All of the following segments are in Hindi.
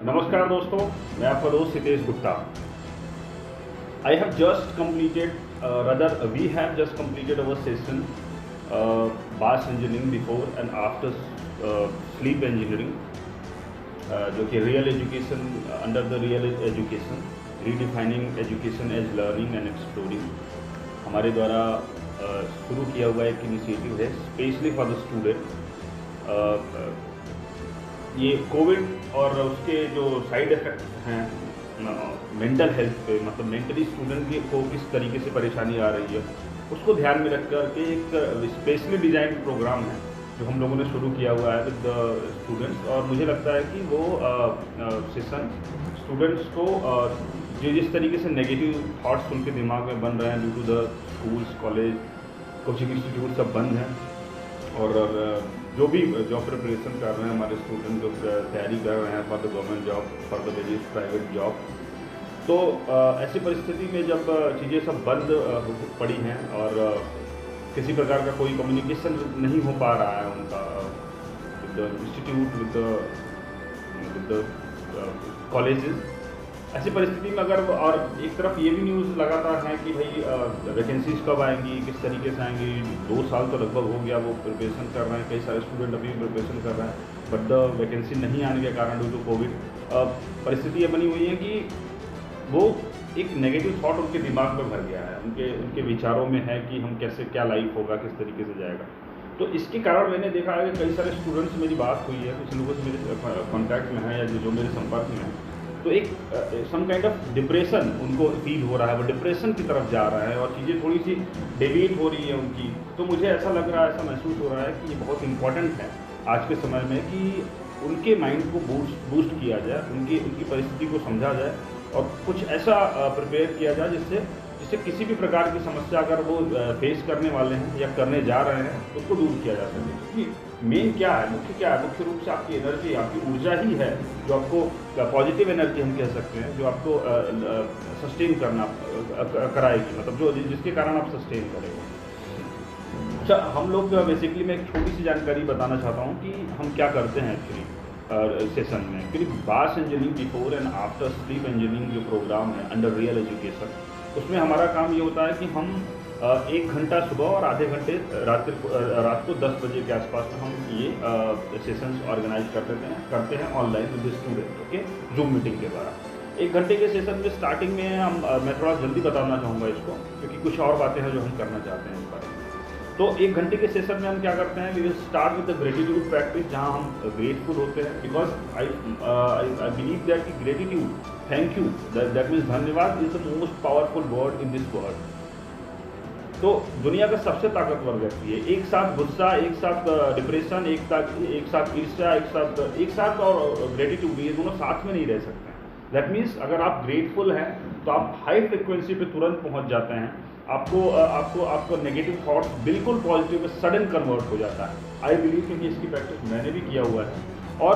नमस्कार दोस्तों, मैं आपका दोस्त Hitesh Gupta. I have just completed, rather we have just completed our session, BAS engineering before and after sleep engineering, जो कि real education under the real education redefining education as learning and exploring हमारे द्वारा शुरू किया हुआ एक इनिशिएटिव है स्पेशली फॉर द स्टूडेंट। ये कोविड और उसके जो साइड इफ़ेक्ट्स हैं मेंटल हेल्थ पे, मतलब मेंटली स्टूडेंट को किस तरीके से परेशानी आ रही है, उसको ध्यान में रख कर के एक स्पेशली डिज़ाइन प्रोग्राम है जो हम लोगों ने शुरू किया हुआ है विद द स्टूडेंट्स। और मुझे लगता है कि वो सेशन स्टूडेंट्स को जिस तरीके से नेगेटिव थाट्स उनके दिमाग में बन रहे हैं due to the schools, college, coaching institute सब बंद हैं, और जो भी जॉब प्रिपरेशन कर रहे हैं हमारे स्टूडेंट, जो तैयारी कर रहे हैं for the government job, for the various private job, तो ऐसी परिस्थिति में जब चीज़ें सब बंद पड़ी हैं और किसी प्रकार का कोई कम्युनिकेशन नहीं हो पा रहा है उनका with the institute, with the colleges, ऐसी परिस्थिति में अगर, और एक तरफ ये भी न्यूज़ लगातार है कि भाई वैकेंसीज कब आएंगी, किस तरीके से आएंगी। 2 साल तो लगभग हो गया वो प्रिपरेशन कर रहे हैं, कई सारे स्टूडेंट अभी प्रिपरेशन कर रहे हैं, बट द वैकेंसी नहीं आने के कारण ड्यू टू कोविड परिस्थिति ये बनी हुई है कि वो एक नेगेटिव थॉट उनके दिमाग में भर गया है, उनके विचारों में है कि हम कैसे, क्या लाइफ होगा, किस तरीके से जाएगा। तो इसके कारण मैंने देखा है कि कई सारे स्टूडेंट्स से मेरी बात हुई है, कुछ लोगों से मेरे कॉन्टैक्ट में है या जो मेरे संपर्क में है, तो एक सम काइंड ऑफ डिप्रेशन उनको फील हो रहा है, वो डिप्रेशन की तरफ जा रहा है और चीज़ें थोड़ी सी डेविएट हो रही है उनकी। तो मुझे ऐसा लग रहा है, ऐसा महसूस हो रहा है कि ये बहुत इंपॉर्टेंट है आज के समय में कि उनके माइंड को बूस्ट किया जाए, उनकी परिस्थिति को समझा जाए और कुछ ऐसा प्रिपेयर किया जाए जिससे किसी भी प्रकार की समस्या अगर वो फेस करने वाले हैं या करने जा रहे हैं तो उसको दूर किया जा सके। क्योंकि मेन क्या है, मुख्य रूप से आपकी एनर्जी, आपकी ऊर्जा ही है जो आपको पॉजिटिव एनर्जी हम कह सकते हैं, जो आपको सस्टेन कराएगी, मतलब जो जिसके कारण आप सस्टेन करेंगे। अच्छा, हम लोग बेसिकली मैं एक छोटी सी जानकारी बताना चाहता हूँ कि हम क्या करते हैं एक्चुअली सेशन में। क्योंकि बास engineering before and after sleep engineering जो प्रोग्राम है अंडर रियल एजुकेशन, उसमें हमारा काम ये होता है कि हम 1 घंटा सुबह और आधे घंटे रात को 10 बजे के आसपास में हम ये सेशंस ऑर्गेनाइज करते हैं online with student, okay, zoom meeting के द्वारा। 1 घंटे के सेशन में स्टार्टिंग में मैं थोड़ा जल्दी बताना चाहूँगा इसको, क्योंकि कुछ और बातें हैं जो हम करना चाहते हैं इस बारे में। तो 1 घंटे के सेशन में हम क्या करते हैं, we will start with the gratitude practice, जहाँ हम ग्रेटफुल होते हैं, बिकॉज आई बिलीव दैट कि gratitude, thank you, that means धन्यवाद is the most powerful word in this world. तो दुनिया का सबसे ताकतवर व्यक्ति है, एक साथ गुस्सा, एक साथ डिप्रेशन, एक साथ ईर्ष्या, एक साथ और ग्रेटिट्यूड, ये दोनों साथ में नहीं रह सकते हैं। दैट मीन्स अगर आप ग्रेटफुल हैं तो आप हाई फ्रिक्वेंसी पे तुरंत पहुंच जाते हैं, आपको नेगेटिव थॉट्स बिल्कुल पॉजिटिव में सडन कन्वर्ट हो जाता है। आई बिलीव, क्योंकि इसकी प्रैक्टिस मैंने भी किया हुआ है और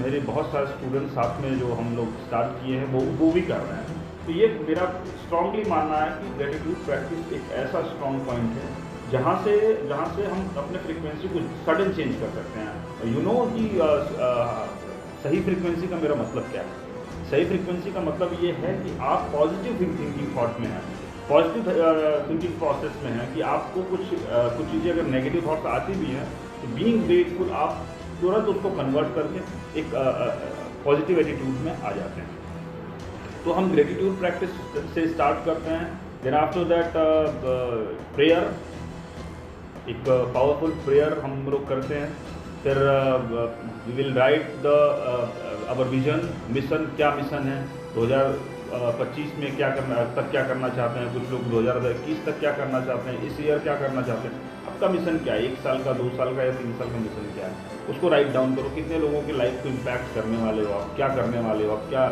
मेरे बहुत सारे स्टूडेंट्स साथ में जो हम लोग स्टार्ट किए हैं वो भी कर रहे हैं। तो ये मेरा स्ट्रांगली मानना है कि ग्रेटिट्यूड प्रैक्टिस एक ऐसा स्ट्रॉन्ग पॉइंट है जहाँ से हम अपने फ्रिक्वेंसी को सडन चेंज कर सकते हैं। यू नो कि सही फ्रिक्वेंसी का मेरा मतलब क्या है। सही फ्रिक्वेंसी का मतलब ये है कि आप पॉजिटिव थिंकिंग थॉट में हैं, पॉजिटिव थिंकिंग प्रोसेस में है, कि आपको कुछ चीज़ें अगर नेगेटिव थॉट्स आती भी हैं तो बीइंग ग्रेटफुल आप तुरंत उसको कन्वर्ट करके एक पॉजिटिव एटीट्यूड में आ जाते हैं। तो हम ग्रेटिट्यूड प्रैक्टिस से स्टार्ट करते हैं। देन आफ्टर दैट प्रेयर, एक पावरफुल प्रेयर हम लोग करते हैं। फिर we will write the our vision, mission, क्या मिशन है 2025 में, क्या करना चाहते हैं। कुछ लोग 2021 तक क्या करना चाहते हैं, इस ईयर क्या करना चाहते हैं, आपका मिशन क्या है, 1 साल का, 2 साल का या 3 साल का मिशन क्या है, उसको राइट डाउन करो। कितने लोगों की लाइफ को इम्पैक्ट करने वाले हो आप, क्या करने वाले हो आप, क्या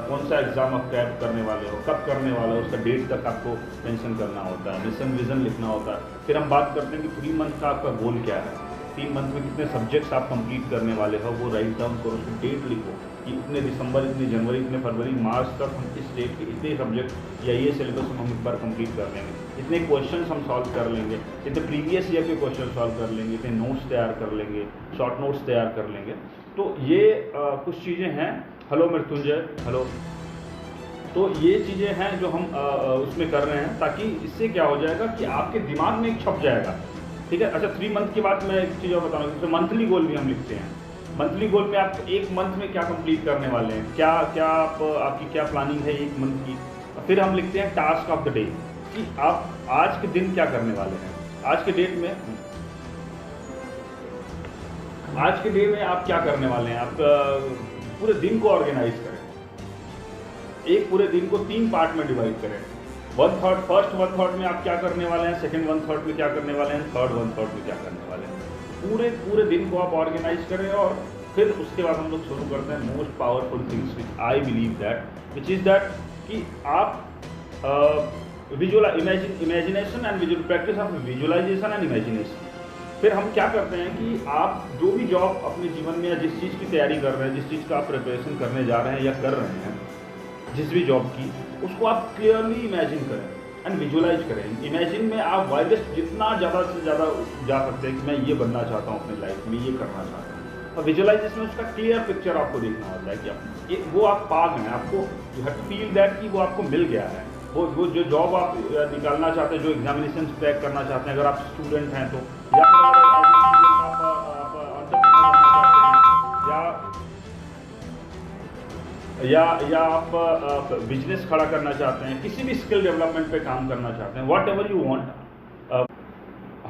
कौन सा एग्जाम आप क्रैक करने वाले हो, कब करने वाले हो, उसका डेट तक आपको मेंशन करना होता है, मिशन विजन लिखना होता है। फिर हम बात करते हैं कि 3 मंथ का आपका गोल क्या है, 3 मंथ में कितने सब्जेक्ट्स आप कंप्लीट करने वाले हो, वो राइट डाउन करो, उसको डेट लिखो कि इतने दिसंबर, इतने जनवरी, इतने फरवरी, मार्च तक हम इस डेट के इतने सब्जेक्ट या ये सिलेबस हम एक बार कंप्लीट कर लेंगे, इतने क्वेश्चंस हम सॉल्व कर लेंगे, इतने प्रीवियस ईयर के क्वेश्चन सॉल्व कर लेंगे, इतने नोट्स तैयार कर लेंगे, शॉर्ट नोट्स तैयार कर लेंगे। तो ये कुछ चीज़ें हैं हेलो मृत्युंजय, हेलो। तो ये चीज़ें हैं जो हम उसमें कर रहे हैं, ताकि इससे क्या हो जाएगा कि आपके दिमाग में एक छप जाएगा, ठीक है। अच्छा, 3 मंथ के बाद मैं एक चीज़ और बताऊँगा, जैसे मंथली गोल भी हम लिखते हैं। मंथली गोल में आप 1 मंथ में क्या कंप्लीट करने वाले हैं, क्या क्या आपकी क्या प्लानिंग है 1 मंथ की। फिर हम लिखते हैं टास्क ऑफ द डे, कि आप आज के दिन क्या करने वाले हैं, आज के डेट में, आज के डे में आप क्या करने वाले हैं। आप पूरे दिन को ऑर्गेनाइज करें, एक पूरे दिन को 3 पार्ट में डिवाइड करें। 1/3 फर्स्ट 1/3 में आप क्या करने वाले हैं, सेकंड 1/3 में क्या करने वाले हैं, थर्ड 1/3 में क्या करने वाले हैं। पूरे दिन को आप ऑर्गेनाइज करें, और फिर उसके बाद हम लोग शुरू करते हैं most powerful things which I believe that, which is that कि आप imagination and visual, practice of visualisation and imagination. फिर हम क्या करते हैं कि आप जो भी जॉब अपने जीवन में या जिस चीज़ की तैयारी कर रहे हैं, जिस चीज़ का आप प्रिपरेशन करने जा रहे हैं या कर रहे हैं, जिस भी जॉब की, उसको आप क्लियरली इमेजिन करें एंड विजुअलाइज करें। इमेजिन में आप वाइडेस्ट जितना ज़्यादा से ज़्यादा जा सकते हैं कि मैं ये बनना चाहता हूँ अपनी लाइफ में, ये करना चाहता हूँ। और विजुअलाइजेशन में उसका क्लियर पिक्चर आपको देखना होता है कि वो आप पा गए हैं, आपको you have to feel that कि वो आपको मिल गया है। वो जो जॉब आप निकालना चाहते हैं, जो एग्जामिनेशन क्रैक करना चाहते हैं, अगर आप स्टूडेंट हैं तो, या फिर अगर या आप बिजनेस खड़ा करना चाहते हैं, किसी भी स्किल डेवलपमेंट पे काम करना चाहते हैं, वॉट एवर यू वांट,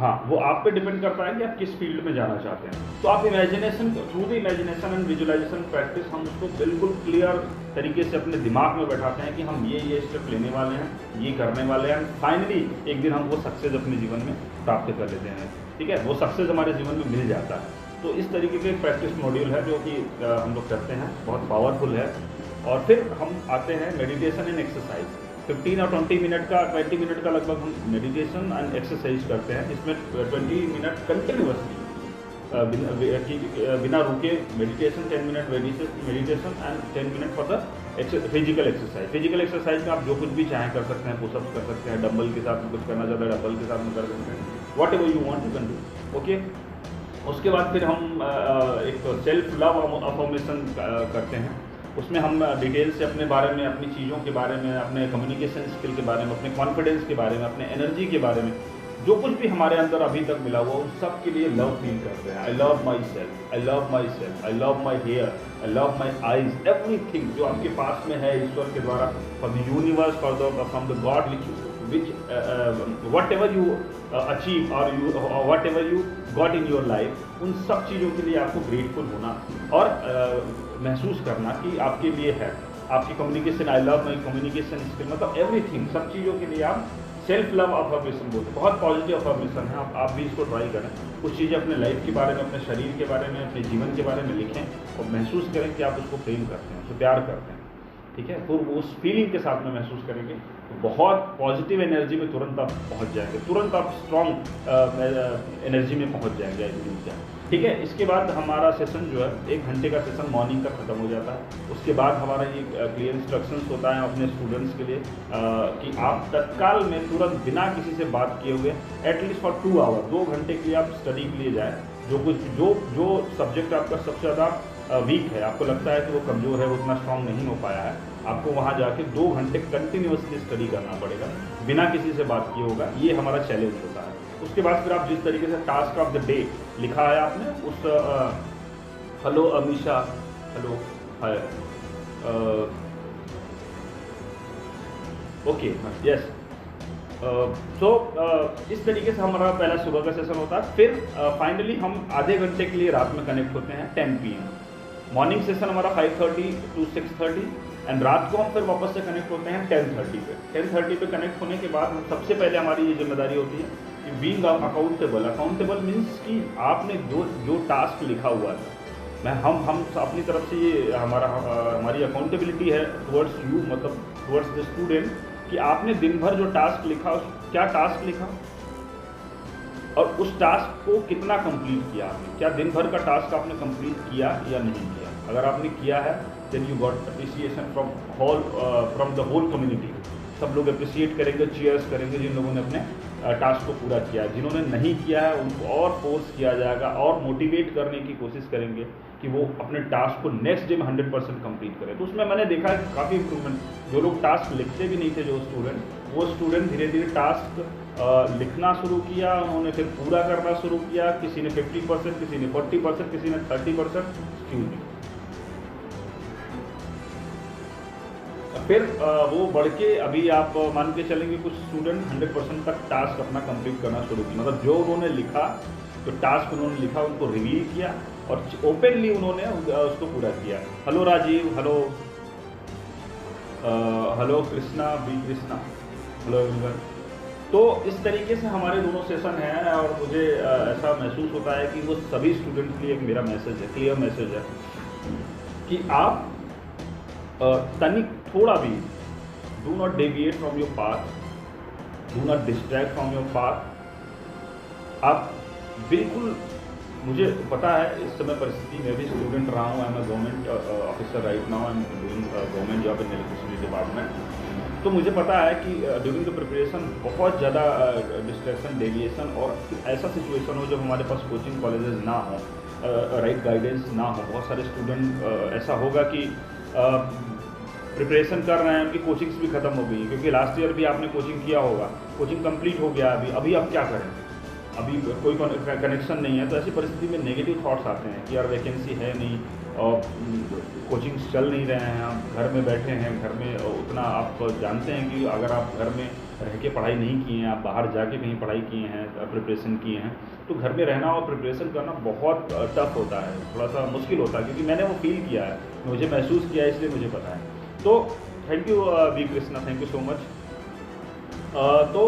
हाँ, वो आप पे डिपेंड करता है कि आप किस फील्ड में जाना चाहते हैं। तो आप imagination, through the imagination and visualisation practice, हम उसको बिल्कुल क्लियर तरीके से अपने दिमाग में बैठाते हैं कि हम ये स्टेप लेने वाले हैं, ये करने वाले हैं। फाइनली एक दिन हम वो सक्सेस अपने जीवन में प्राप्त कर लेते हैं, ठीक है, वो सक्सेस हमारे जीवन में मिल जाता है। तो इस तरीके के प्रैक्टिस मॉड्यूल है जो कि हम लोग करते हैं, बहुत पावरफुल है। और फिर हम आते हैं मेडिटेशन एंड एक्सरसाइज। 15 और 20 मिनट का लगभग हम मेडिटेशन एंड एक्सरसाइज करते हैं। इसमें 20 मिनट कंटिन्यूअसली बिना रुके meditation, 10 minute meditation and 10 minute for the physical exercise. Physical exercise में आप जो कुछ भी चाहें कर सकते हैं, पुशअप्स कर सकते हैं, डंबल के साथ में कुछ करना चाहते हैं डंबल के साथ में कर सकते हैं, what ever you want you can do, okay. उसके बाद फिर हम एक सेल्फ लव अफर्मेशन करते हैं। उसमें हम डिटेल से अपने बारे में, अपनी चीज़ों के बारे में, अपने कम्युनिकेशन स्किल के बारे में, अपने कॉन्फिडेंस के बारे में, अपने एनर्जी के बारे में, जो कुछ भी हमारे अंदर अभी तक मिला हुआ, उस सब के लिए लव फील करते हैं। I love myself, I love myself, I love my hair, I love my eyes, everything जो आपके पास में है ईश्वर के द्वारा, from the universe, from the God which whatever you achieve or whatever you got in your life, उन सब चीज़ों के लिए आपको ग्रेटफुल होना और महसूस करना कि आपके लिए है। आपकी communication, I love my communication skill, मतलब एवरीथिंग, सब चीज़ों के लिए आप सेल्फ लव अफर्मेशन बोलते हैं। बहुत पॉजिटिव अफर्मेशन है, आप भी इसको ट्राई करें। कुछ चीज़ें अपने लाइफ के बारे में, अपने शरीर के बारे में, अपने जीवन के बारे में लिखें और महसूस करें कि आप उसको प्रेम करते हैं, उसको प्यार करते हैं, ठीक है। तो उस फीलिंग के साथ में महसूस करेंगे तो बहुत पॉजिटिव एनर्जी में तुरंत आप पहुंच जाएंगे, तुरंत आप स्ट्रॉन्ग एनर्जी में पहुंच जाएंगे, ठीक है। इसके बाद हमारा सेशन जो है 1 घंटे का सेशन मॉर्निंग का खत्म हो जाता है। उसके बाद हमारा ये क्लियर इंस्ट्रक्शंस होता है अपने स्टूडेंट्स के लिए कि आप तत्काल में तुरंत बिना किसी से बात किए हुए एटलीस्ट फॉर 2 आवर, 2 घंटे के लिए आप स्टडी के लिए जाएँ। जो सब्जेक्ट आपका सबसे ज़्यादा वीक है, आपको लगता है कि वो कमज़ोर है, वो उतना स्ट्रांग नहीं हो पाया है, आपको वहाँ जाके 2 घंटे कंटिन्यूसली स्टडी करना पड़ेगा, बिना किसी से बात किए होगा। ये हमारा चैलेंज होता है। उसके बाद फिर आप जिस तरीके से टास्क ऑफ द डे लिखा है आपने, उस हेलो अमीशा, हेलो, हाय, ओके, यस। तो इस तरीके से हमारा पहला सुबह का सेशन होता है। फिर फाइनली हम आधे घंटे के लिए रात में कनेक्ट होते हैं 10 PM। मॉर्निंग सेशन हमारा 5:30 to 6:30 एंड रात को हम फिर वापस से कनेक्ट होते हैं 10:30 पे। 10:30 पे कनेक्ट होने के बाद हम सबसे पहले हमारी ये जिम्मेदारी होती है कि बीइंग अकाउंटेबल। अकाउंटेबल मीन्स कि आपने जो टास्क लिखा हुआ था, हम अपनी तरफ से ये हमारी अकाउंटेबिलिटी है टुवर्ड्स यू, मतलब टुवर्ड्स द स्टूडेंट, कि आपने दिन भर जो टास्क लिखा, क्या टास्क लिखा और उस टास्क को कितना कंप्लीट किया आपने, क्या दिन भर का टास्क आपने कंप्लीट किया या नहीं किया। अगर आपने किया है then you got appreciation from the whole community. सब लोग अप्रिशिएट करेंगे, चीयर्स करेंगे जिन लोगों ने अपने टास्क को पूरा किया है। जिन्होंने नहीं किया है उनको और फोर्स किया जाएगा और मोटिवेट करने की कोशिश करेंगे कि वो अपने टास्क को नेक्स्ट डे में 100% कंप्लीट करें। तो उसमें मैंने देखा है काफ़ी इम्प्रूवमेंट। जो लोग टास्क लिखते भी नहीं थे, जो स्टूडेंट, वो स्टूडेंट धीरे धीरे टास्क लिखना शुरू किया, उन्होंने फिर पूरा करना शुरू किया। किसी ने 50%, किसी ने 40%, किसी ने 30%, एक्सक्यूज मी। फिर वो बढ़ के अभी आप मान के चलेंगे कुछ स्टूडेंट 100% तक टास्क अपना कंप्लीट करना शुरू किया। मतलब जो उन्होंने लिखा, जो टास्क उन्होंने लिखा उनको रिवील किया और ओपनली उन्होंने उसको पूरा किया। Hello Rajiv, hello Krishna, B Krishna, hello everyone. तो इस तरीके से हमारे दोनों सेशन हैं और मुझे ऐसा महसूस होता है कि वो सभी स्टूडेंट्स के लिए एक मेरा मैसेज है, क्लियर मैसेज है कि आप तनिक थोड़ा भी do not deviate from your path, do not distract from your path. आप बिल्कुल, मुझे पता है इस समय परिस्थिति में भी स्टूडेंट रहा हूँ, I am a government officer right now, I am doing government job in electricity department. तो मुझे पता है कि ड्यूरिंग द प्रिपरेशन बहुत ज़्यादा डिस्ट्रैक्शन, डेविएशन और ऐसा सिचुएशन हो जब हमारे पास कोचिंग कॉलेजेस ना हो, राइट गाइडेंस ना हो। बहुत सारे स्टूडेंट ऐसा होगा कि प्रिपरेशन कर रहे हैं, उनकी कोचिंग्स भी ख़त्म हो गई क्योंकि लास्ट ईयर भी आपने कोचिंग किया होगा, कोचिंग कंप्लीट हो गया, अभी आप क्या करें, अभी कोई कनेक्शन नहीं है। तो ऐसी परिस्थिति में नेगेटिव थॉट्स आते हैं कि यार वैकेंसी है नहीं और कोचिंग्स चल नहीं रहे हैं, आप घर में बैठे हैं, घर में उतना आप जानते हैं कि अगर आप घर में रह के पढ़ाई नहीं किए हैं, आप बाहर जाके कहीं पढ़ाई किए हैं, प्रिपरेशन किए हैं, तो घर में रहना और प्रिपरेशन करना बहुत टफ होता है, थोड़ा सा मुश्किल होता है। क्योंकि मैंने वो फील किया है, मुझे महसूस किया है, इसलिए मुझे पता है। तो thank you B Krishna, thank you so much. तो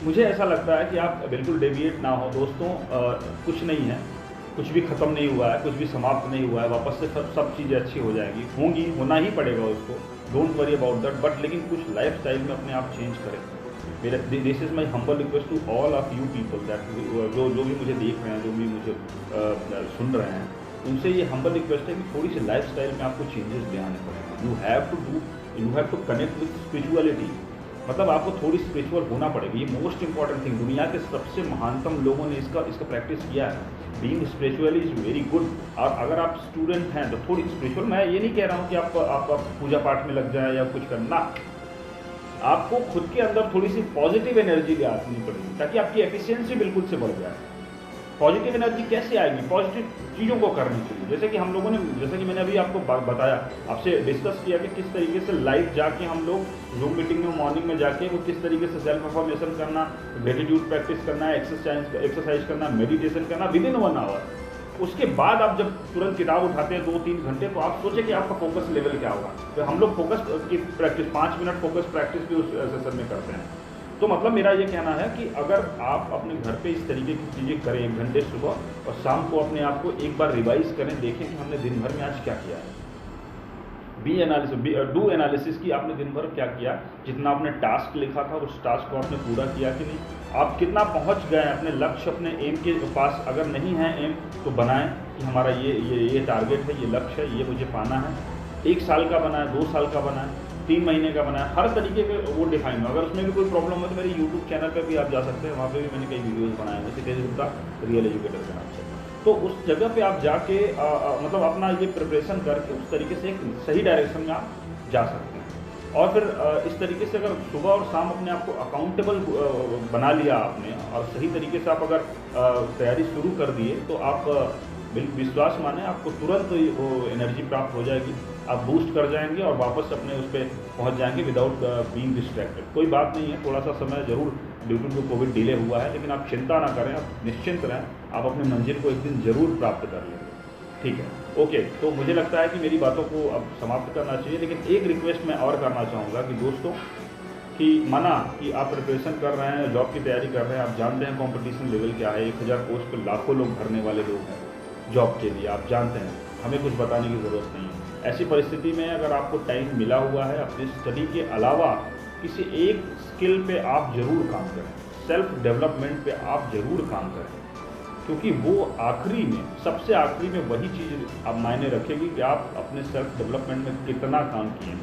मुझे ऐसा लगता है कि आप बिल्कुल डेविएट ना हो दोस्तों। कुछ नहीं है, कुछ भी ख़त्म नहीं हुआ है, कुछ भी समाप्त नहीं हुआ है, वापस से सब चीज़ें अच्छी हो जाएंगी, होंगी, होना ही पड़ेगा उसको, don't worry about that. But लेकिन कुछ लाइफ स्टाइल में अपने आप चेंज करें। मेरा this is my humble request to all of you people that जो भी मुझे देख रहे हैं, जो भी मुझे सुन रहे हैं, उनसे ये हम्बल रिक्वेस्ट है कि थोड़ी सी लाइफ स्टाइल में आपको चेंजेस ले आने पड़ेंगे। You have to connect with spirituality. मतलब आपको थोड़ी स्पिरिचुअल होना पड़ेगा। ये मोस्ट इंपॉर्टेंट थिंग, दुनिया के सबसे महानतम लोगों ने इसका प्रैक्टिस किया है। Being spiritual is very good. और अगर आप स्टूडेंट हैं तो थोड़ी स्पिरिचुअल, मैं ये नहीं कह रहा हूँ कि आप पूजा पाठ में लग जाए या कुछ करना, आपको खुद के अंदर थोड़ी सी पॉजिटिव एनर्जी ले आनी पड़ेगी ताकि आपकी एफिशिएंसी बिल्कुल से बढ़ जाए। पॉजिटिव एनर्जी कैसे आएगी? पॉजिटिव चीज़ों को करनी चाहिए। जैसे कि हम लोगों ने, जैसे कि मैंने अभी आपको बताया, आपसे डिस्कस किया कि किस तरीके से लाइव जाके हम लोग जूम मीटिंग में मॉर्निंग में जाके वो किस तरीके से सेल्फ अफर्मेशन करना, ग्रेटिट्यूड प्रैक्टिस करना, एक्सरसाइज करना, मेडिटेशन करना विदिन 1 आवर। उसके बाद आप जब तुरंत किताब उठाते हैं 2-3 घंटे, तो आप सोचें कि आपका फोकस लेवल क्या होगा। तो हम लोग फोकस की प्रैक्टिस 5 मिनट फोकस प्रैक्टिस भी उस सेशन में करते हैं। तो मतलब मेरा ये कहना है कि अगर आप अपने घर पे इस तरीके की चीज़ें करें, 1 घंटे सुबह और शाम को अपने आप को एक बार रिवाइज करें, देखें कि हमने दिन भर में आज क्या किया है। डू एनालिसिस की आपने दिन भर क्या किया, जितना आपने टास्क लिखा था उस टास्क को आपने पूरा किया कि नहीं, आप कितना पहुंच गए अपने लक्ष्य, अपने एम के पास। अगर नहीं है एम तो बनाएं कि हमारा ये टारगेट है, ये लक्ष्य है, ये मुझे पाना है। 1 साल का बनाए, 2 साल का बनाए, 3 महीने का बनाए, हर तरीके के वो डिफाइन हो। अगर उसमें भी कोई प्रॉब्लम हो तो मेरे यूट्यूब चैनल पे भी आप जा सकते हैं, वहाँ पे भी मैंने कई वीडियोस बनाए हैं सितेश गुप्ता रियल एजुकेटर के नाम से। तो उस जगह पे आप जाके मतलब अपना ये प्रिपरेशन करके उस तरीके से एक सही डायरेक्शन में आप जा सकते हैं। और फिर इस तरीके से अगर सुबह और शाम अपने आप को अकाउंटेबल बना लिया आपने और सही तरीके से आप अगर तैयारी शुरू कर दिए, तो आप विश्वास माने आपको तुरंत वो एनर्जी प्राप्त हो जाएगी, आप बूस्ट कर जाएंगे और वापस अपने उस पर पहुँच जाएंगे विदाउट बीइंग डिस्ट्रैक्टेड। कोई बात नहीं है, थोड़ा सा समय जरूर ड्यू टू कोविड डिले हुआ है, लेकिन आप चिंता ना करें, आप निश्चिंत रहें, आप अपने मंजिल को एक दिन जरूर प्राप्त कर लेंगे। ठीक है, ओके। तो मुझे लगता है कि मेरी बातों को अब समाप्त करना चाहिए, लेकिन एक रिक्वेस्ट मैं और करना चाहूँगा कि दोस्तों कि माना कि आप प्रिपरेशन कर रहे हैं, जॉब की तैयारी कर रहे हैं, आप जानते हैं कंपटीशन लेवल क्या है, 1000 पोस्ट पर लाखों लोग भरने वाले लोग हैं जॉब के लिए, आप जानते हैं, हमें कुछ बताने की ज़रूरत नहीं है। ऐसी परिस्थिति में अगर आपको टाइम मिला हुआ है, अपनी स्टडी के अलावा किसी एक स्किल पे आप ज़रूर काम करें, सेल्फ डेवलपमेंट पे आप ज़रूर काम करें, क्योंकि वो आखिरी में, सबसे आखिरी में वही चीज़ अब मायने रखेगी कि आप अपने सेल्फ डेवलपमेंट में कितना काम किए।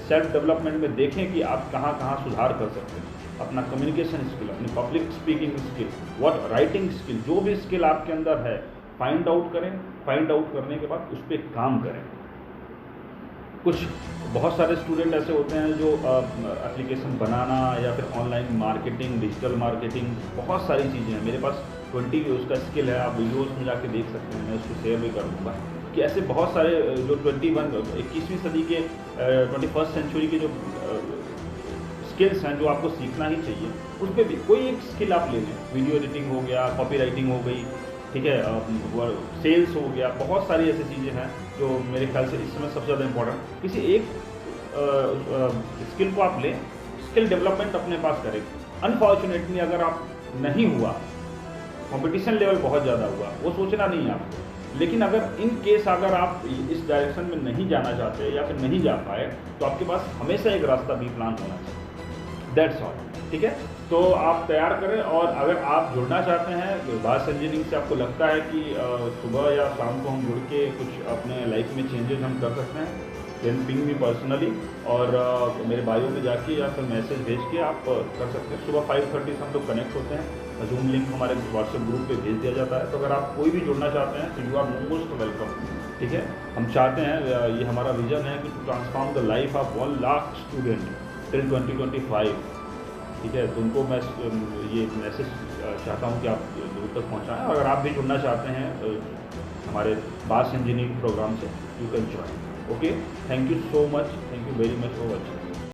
सेल्फ डेवलपमेंट में देखें कि आप कहाँ कहाँ सुधार कर सकते हैं। अपना कम्युनिकेशन स्किल, अपनी public speaking skill, what writing skill, जो भी स्किल आपके अंदर है फाइंड आउट करें। फाइंड आउट करने के बाद उस पर काम करें। कुछ बहुत सारे स्टूडेंट ऐसे होते हैं जो एप्लीकेशन बनाना या फिर ऑनलाइन मार्केटिंग, डिजिटल मार्केटिंग, बहुत सारी चीज़ें हैं। मेरे पास 20 उसका स्किल है, आप वीडियोस में जाके देख सकते हैं, मैं उसको शेयर भी कर दूँगा कि ऐसे बहुत सारे जो 21वीं सदी के 21st सेंचुरी के जो स्किल्स हैं जो आपको सीखना ही चाहिए। उस पर भी कोई एक स्किल आप ले लें। वीडियो एडिटिंग हो गया, कॉपी राइटिंग हो गई, ठीक है, सेल्स हो गया, बहुत सारी ऐसी चीज़ें हैं जो मेरे ख्याल से इस समय सबसे ज़्यादा इम्पोर्टेंट। किसी एक स्किल को आप लें, स्किल डेवलपमेंट अपने पास करें। अनफॉर्चुनेटली अगर आप नहीं हुआ, कंपटीशन लेवल बहुत ज़्यादा हुआ, वो सोचना नहीं है आपको। लेकिन अगर इन केस अगर आप इस डायरेक्शन में नहीं जाना चाहते या फिर नहीं जा पाए, तो आपके पास हमेशा एक रास्ता भी प्लान होना चाहिए। दैट्स ऑल, ठीक है। तो आप तैयार करें, और अगर आप जुड़ना चाहते हैं बास इंजीनियरिंग से, आपको लगता है कि सुबह या शाम को हम जुड़ के कुछ अपने लाइफ में चेंजेस हम कर सकते हैं, देन पिंग मी पर्सनली, और मेरे बायो में जाके या फिर मैसेज भेज के आप कर सकते हैं। सुबह 5:30 से हम लोग कनेक्ट होते हैं। जूम लिंक हमारे व्हाट्सएप ग्रुप पे भेज दिया जाता है। तो अगर आप कोई भी जुड़ना चाहते हैं तो यू आर मोस्ट वेलकम, ठीक है। हम चाहते हैं, ये हमारा विजन है कि to transform the life of 1 lakh student till 2025, ठीक है। तो उनको मैं ये मैसेज चाहता हूँ कि आप दूर तक पहुँचाएँ। और अगर आप भी जुड़ना चाहते हैं हमारे बास इंजीनियरिंग प्रोग्राम से, you can join. Okay, thank you so much, thank you very much for watching.